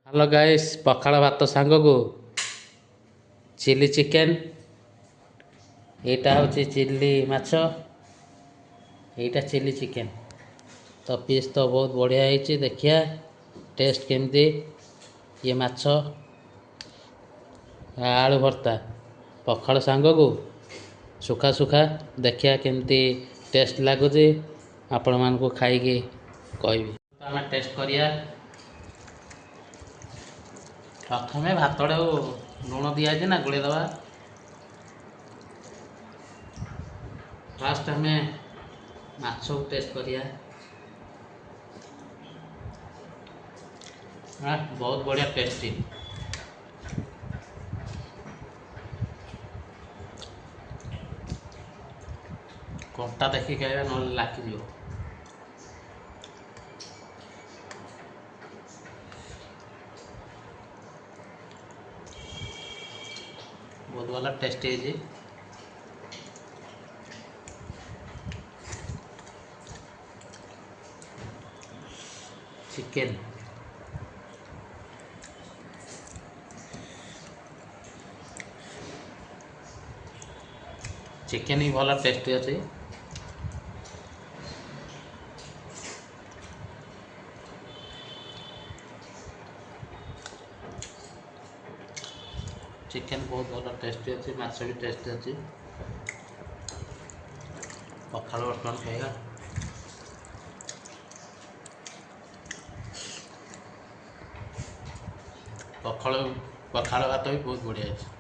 Hello guys पखाड़ भात सांग को चिली चिकेन यहाँ हूँ चिली माछ यहाँ चिली चिकेन तो पीस तो बहुत बढ़िया है। देखिए टेस्ट केमती ये माछ आलू भर्ता पखाड़ सांग को सुखा सुखा देखिए केमती टेस्ट लगुच आपण मान को खाई कह टेस्ट करिया। प्रथम भातटा लुण दिखाई ना गोल दबा फास्ट आम माछ को टेस्ट करिया। बहुत बढ़िया टेस्टी कंटा देखिए खाइबा ना लाखी बहुत भल टेस्टी है। चिकेन चिकेन भी भल टेस्टी अच्छे। चिकेन बहुत भल टेस्टी अच्छे माछ भी टेस्टी अच्छे। पखाड़ बर्तमान खाइबा पखाड़ भात भी बहुत बढ़िया है।